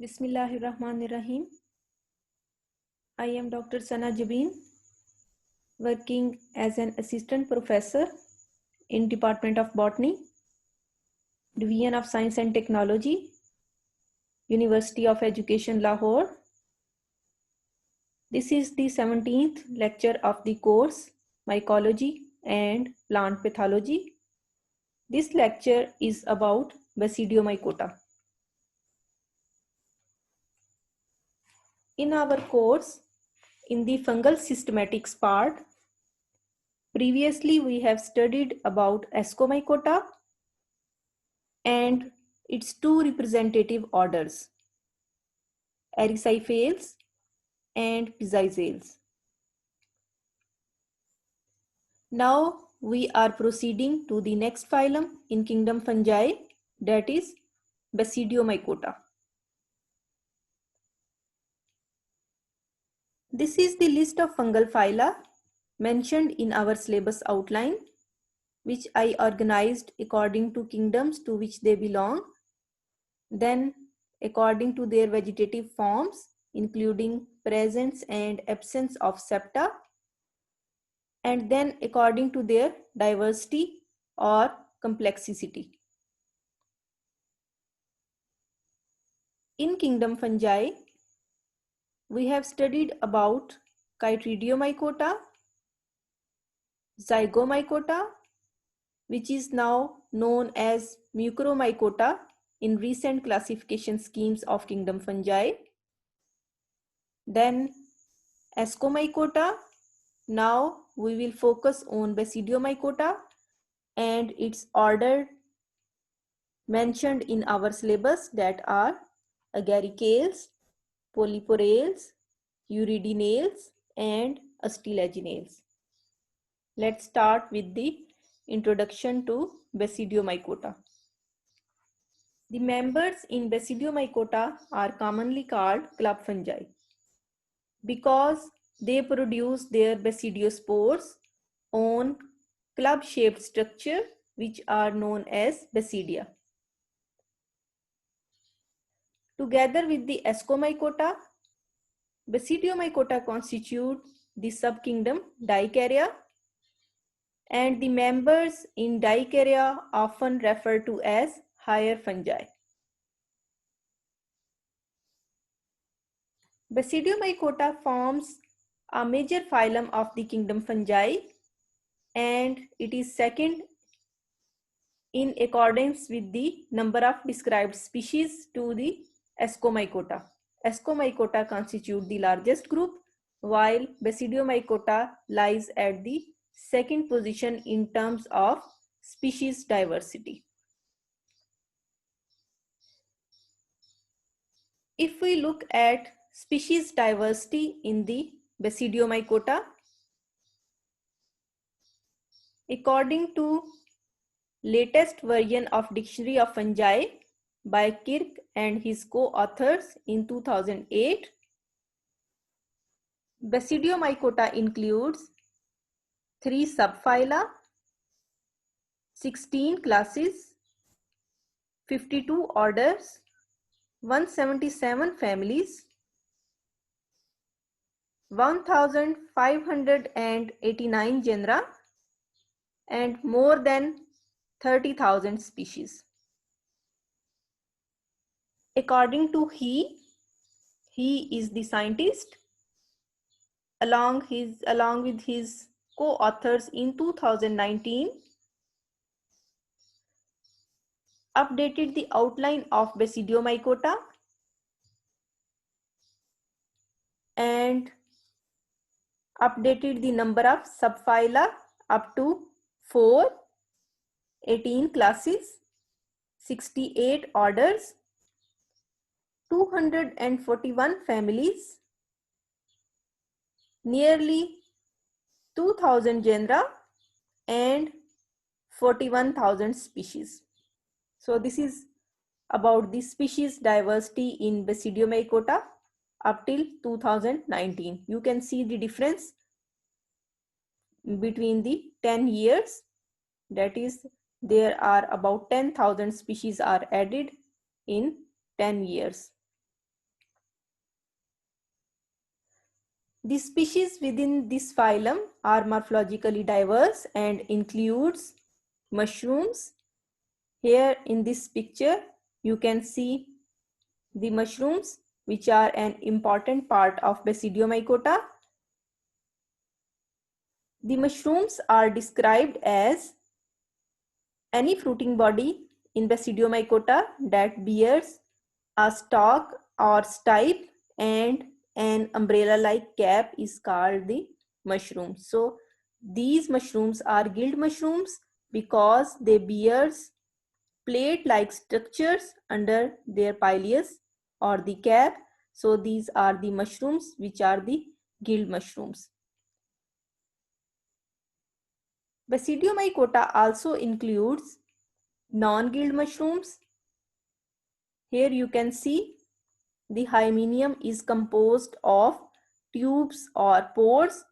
Bismillahirrahmanirrahim. I am Dr. Sana Jabin, working as an assistant professor in Department of Botany, Division of Science and Technology, University of Education, Lahore. This is the 17th lecture of the course Mycology and Plant Pathology. This lecture is about Basidiomycota. In our course, in the fungal systematics part, previously we have studied about Ascomycota and its two representative orders, Erysipelas and Pizizales. Now we are proceeding to the next phylum in kingdom fungi, that is Basidiomycota. This is the list of fungal phyla mentioned in our syllabus outline, which I organized according to kingdoms to which they belong, then according to their vegetative forms, including presence and absence of septa, and then according to their diversity or complexity. In kingdom fungi, we have studied about Chytridiomycota, Zygomycota, which is now known as Mucoromycota in recent classification schemes of kingdom fungi. Then Ascomycota. Now we will focus on Basidiomycota and its order mentioned in our syllabus, that are Agaricales, Polyporales, Uridinales and Astilaginales. Let's start with the introduction to Basidiomycota. The members in Basidiomycota are commonly called club fungi because they produce their basidiospores on club-shaped structure which are known as basidia. Together with the Ascomycota, Basidiomycota constitute the subkingdom Dicaria, and the members in Dicaria often referred to as higher fungi. Basidiomycota forms a major phylum of the kingdom fungi, and it is second in accordance with the number of described species to the Ascomycota. Ascomycota constitute the largest group, while Basidiomycota lies at the second position in terms of species diversity. If we look at species diversity in the Basidiomycota, according to latest version of Dictionary of Fungi by Kirk and his co-authors in 2008, Basidiomycota includes 3 subphyla, 16 classes, 52 orders, 177 families, 1589 genera, and more than 30,000 species. According to he is the scientist along with his co-authors in 2019 updated the outline of Basidiomycota and updated the number of subphyla up to 4, 18 classes, 68 orders, 241 families, nearly 2000 genera and 41,000 species. So this is about the species diversity in Basidiomycota up till 2019. You can see the difference between the 10 years, that is there are about 10,000 species are added in 10 years. The species within this phylum are morphologically diverse and includes mushrooms. Here in this picture, you can see the mushrooms, which are an important part of Basidiomycota. The mushrooms are described as any fruiting body in Basidiomycota that bears a stalk or stipe and an umbrella-like cap is called the mushroom. So these mushrooms are gill mushrooms because they bears plate-like structures under their pileus or the cap. So these are the mushrooms which are the gill mushrooms. Basidiomycota also includes non-gilled mushrooms. Here you can see the hymenium is composed of tubes or pores,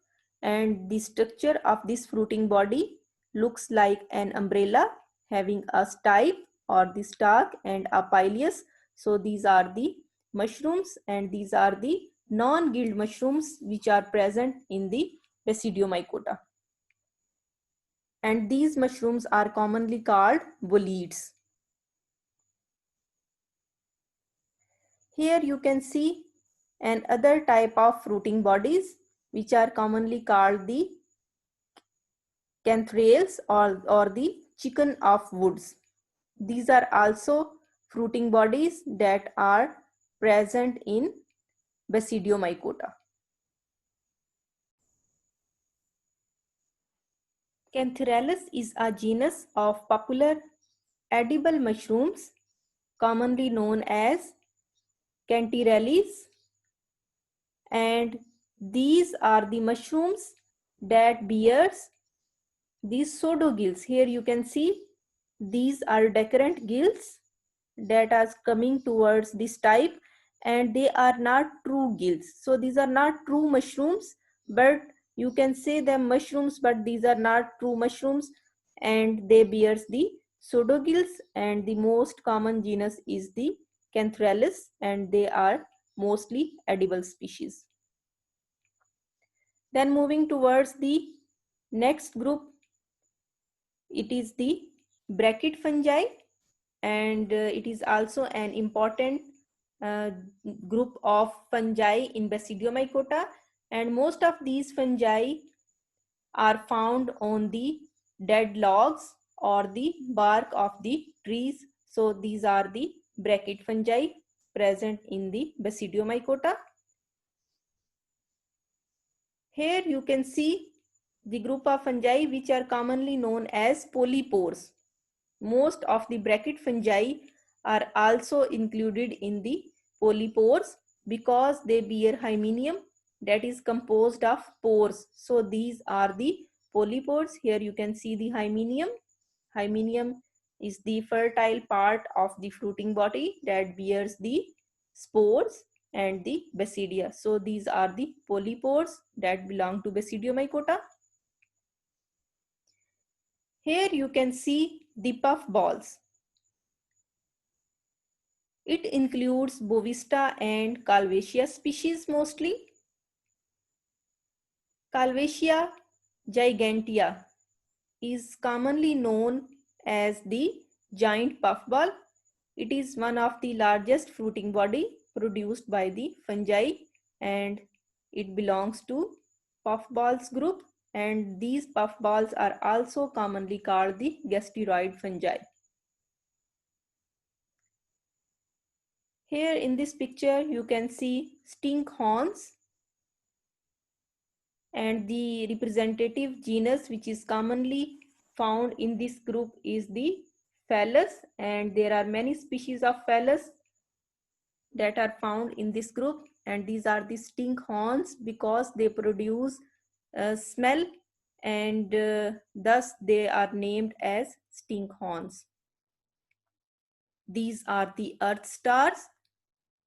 and the structure of this fruiting body looks like an umbrella having a stipe or the stalk and a pileus. So these are the mushrooms, and these are the non-gilled mushrooms which are present in the Basidiomycota. And these mushrooms are commonly called bolides. Here you can see another type of fruiting bodies which are commonly called the canthrails or the chicken of woods. These are also fruiting bodies that are present in Basidiomycota. Cantharellus is a genus of popular edible mushrooms commonly known as Cantarellus, and these are the mushrooms that bears these pseudogills. Here you can see these are decorant gills that are coming towards this type, and they are not true gills. So these are not true mushrooms, but you can say them mushrooms, but these are not true mushrooms, and they bears the pseudogills, and the most common genus is the Cantharellus, and they are mostly edible species. Then moving towards the next group, it is the bracket fungi, and it is also an important uh, group of fungi in Basidiomycota, and most of these fungi are found on the dead logs or the bark of the trees. So these are the bracket fungi present in the Basidiomycota. Here you can see the group of fungi which are commonly known as polypores. Most of the bracket fungi are also included in the polypores because they bear hymenium that is composed of pores. So these are the polypores. Here you can see the hymenium. Hymenium is the fertile part of the fruiting body that bears the spores and the basidia. So these are the polypores that belong to Basidiomycota. Here you can see the puff balls. It includes Bovista and Calvaceae species mostly. Calvaceae gigantea is commonly known as the giant puffball. It is one of the largest fruiting body produced by the fungi, and it belongs to puffballs group, and these puffballs are also commonly called the gasteroid fungi. Here in this picture you can see stinkhorns, and the representative genus which is commonly found in this group is the Phallus, and there are many species of Phallus that are found in this group, and these are the stinkhorns because they produce smell, and thus they are named as stinkhorns. These are the earth stars.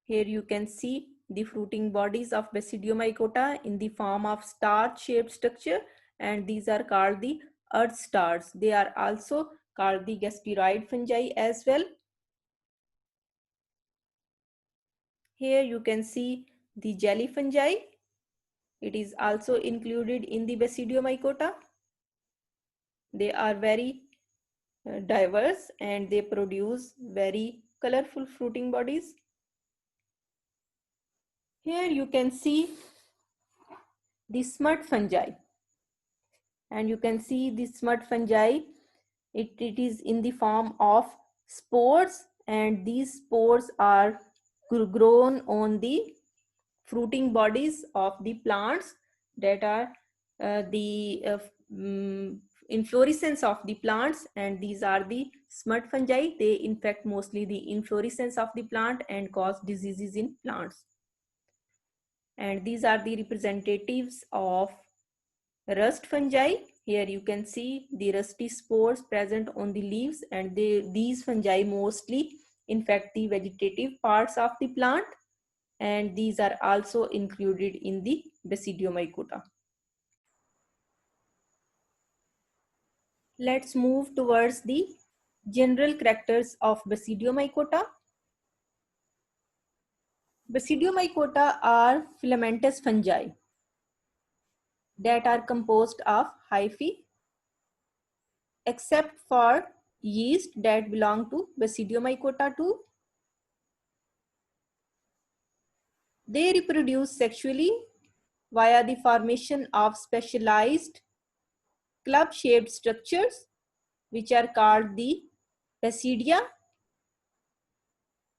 Here you can see the fruiting bodies of Basidiomycota in the form of star-shaped structure, and these are called the earth stars. They are also called the gasteroid fungi as well. Here you can see the jelly fungi. It is also included in the Basidiomycota. They are very diverse and they produce very colorful fruiting bodies. Here you can see the smut fungi, and you can see the smut fungi. It is in the form of spores, and these spores are grown on the fruiting bodies of the plants that are the inflorescence of the plants, and these are the smut fungi. They infect mostly the inflorescence of the plant and cause diseases in plants. And these are the representatives of rust fungi. Here you can see the rusty spores present on the leaves, and these fungi mostly infect the vegetative parts of the plant, and these are also included in the Basidiomycota. Let's move towards the general characters of Basidiomycota. Basidiomycota are filamentous fungi that are composed of hyphae, except for yeast that belong to Basidiomycota too. They reproduce sexually via the formation of specialized club-shaped structures, which are called the basidia,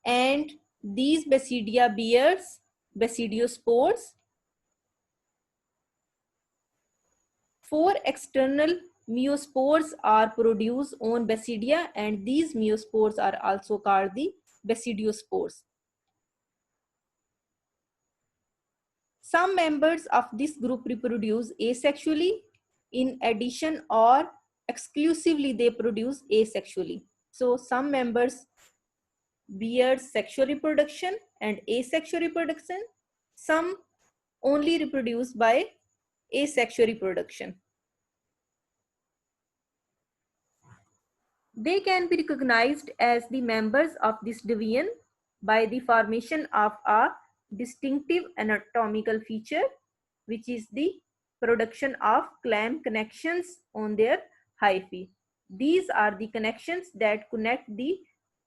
and these basidia bears basidiospores. 4 external meiospores are produced on basidia, and these meiospores are also called the basidiospores. Some members of this group reproduce asexually. In addition or exclusively, they produce asexually. So some members bear sexual reproduction and asexual reproduction. Some only reproduce by asexual reproduction. They can be recognized as the members of this division by the formation of a distinctive anatomical feature, which is the production of clamp connections on their hyphae. These are the connections that connect the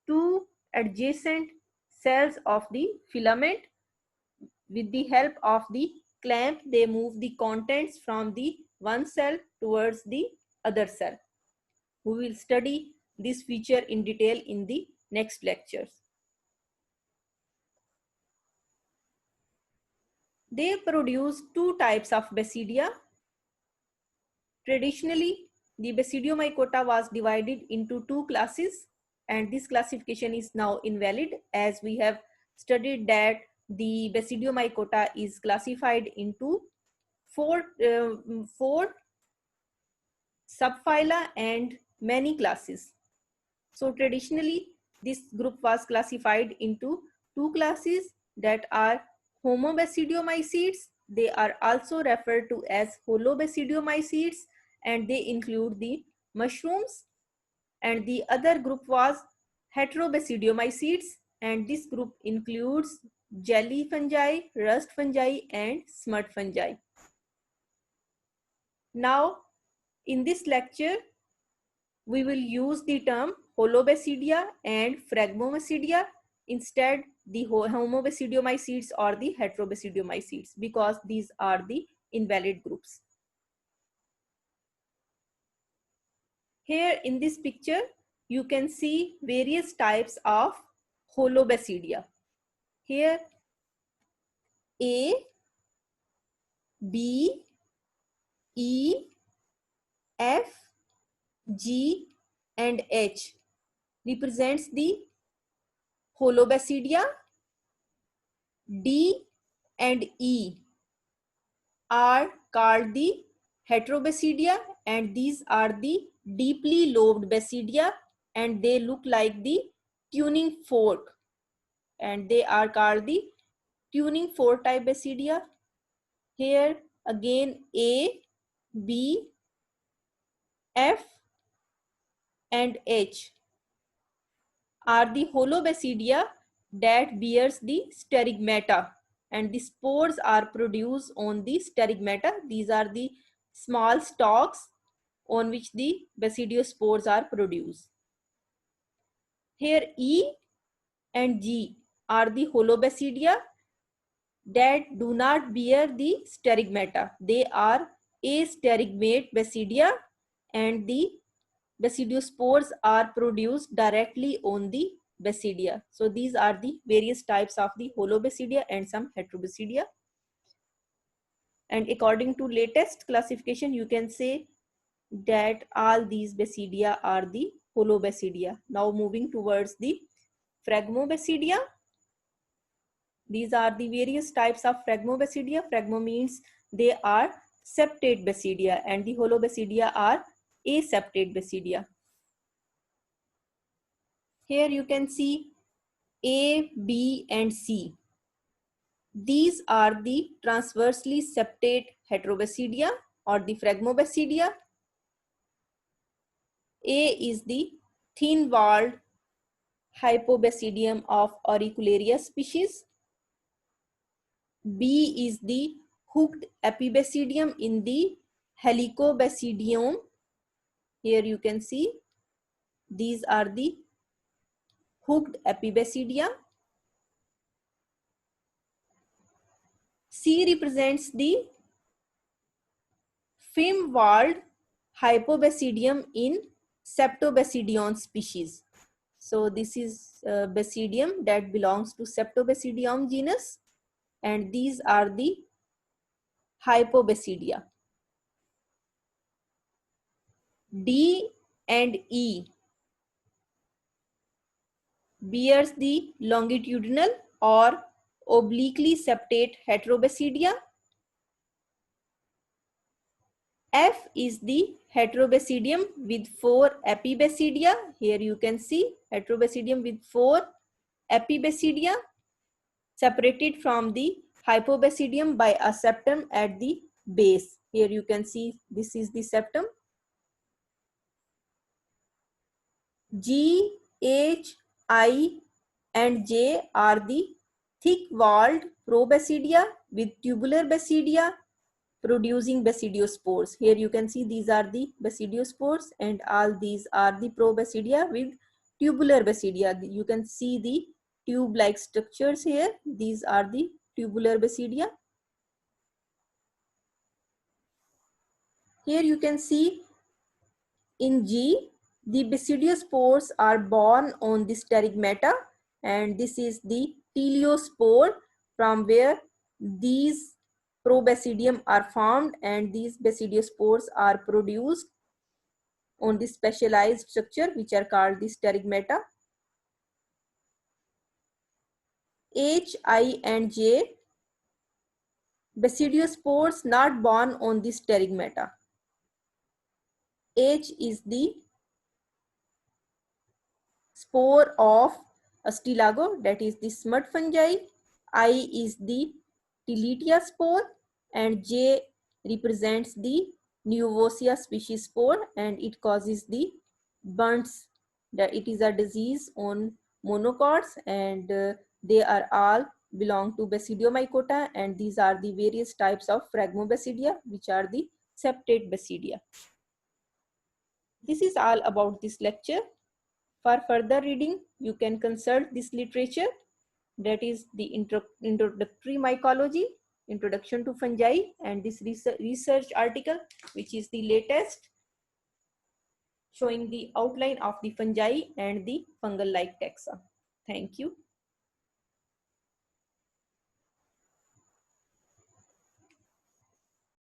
two adjacent cells of the filament. With the help of the clamp, they move the contents from the one cell towards the other cell. We will study this feature in detail in the next lectures. They produce two types of basidia. Traditionally, the Basidiomycota was divided into two classes, and this classification is now invalid, as we have studied that the Basidiomycota is classified into four subphyla and many classes. So traditionally, this group was classified into two classes, that are Homobasidiomycetes. They are also referred to as Holobasidiomycetes, and they include the mushrooms. And the other group was Heterobasidiomycetes, and this group includes jelly fungi, rust fungi, and smut fungi. Now, in this lecture, we will use the term Holobasidia and Phragmobasidia instead the Homobasidiomycetes or the Heterobasidiomycetes, because these are the invalid groups. Here in this picture, you can see various types of Holobasidia. Here A, B, E, F, G, and H represents the Holobasidia. D and E are called the Heterobasidia, and these are the deeply lobed basidia, and they look like the tuning fork, and they are called the tuning fork type basidia. Here again A, B, F, and H are the Holobasidia that bears the sterigmata, and the spores are produced on the sterigmata. These are the small stalks on which the basidiospores are produced. Here E and G are the holobasidia that do not bear the sterigmata. They are asterigmate basidia, and the basidiospores are produced directly on the basidia. So these are the various types of the holobasidia and some heterobasidia. And according to latest classification, you can say that all these basidia are the holobasidia. Now moving towards the phragmobasidia. These are the various types of phragmobasidia. Phragmo means they are septate basidia, and the holobasidia are aseptate basidia. Here you can see A, B, and C. These are the transversely septate heterobasidia or the phragmobasidia. A is the thin-walled hypobasidium of Auricularia species. B is the hooked epibasidium in the Helicobasidium. Here you can see these are the hooked epibasidia. C represents the fin-walled hypobasidium in Septobasidion species. So this is basidium that belongs to Septobasidium genus, and these are the hypobasidia. D and E bears the longitudinal or obliquely septate heterobasidia. F is the heterobasidium with 4 epibasidia. Here you can see heterobasidium with 4 epibasidia separated from the hypobasidium by a septum at the base. Here you can see this is the septum. G, H, I, and J are the thick-walled probasidia with tubular basidia producing basidiospores. Here you can see these are the basidiospores, and all these are the probasidia with tubular basidia. You can see the tube-like structures here. These are the tubular basidia. Here you can see in G, the basidiospores are born on the sterigmata, and this is the teleospore from where these probasidium are formed, and these basidiospores are produced on the specialized structure which are called the sterigmata. H, I, and J, basidiospores not born on the sterigmata. H is the spore of Astilago, that is the smut fungi. I is the Tilletia spore, and J represents the Nuevosia species spore, and it causes the bunts. It is a disease on monocots, and they are all belong to Basidiomycota, and these are the various types of Phragmobasidia, which are the septate basidia. This is all about this lecture. For further reading, you can consult this literature, that is the introductory mycology, introduction to fungi, and this research article, which is the latest, showing the outline of the fungi and the fungal-like taxa. Thank you.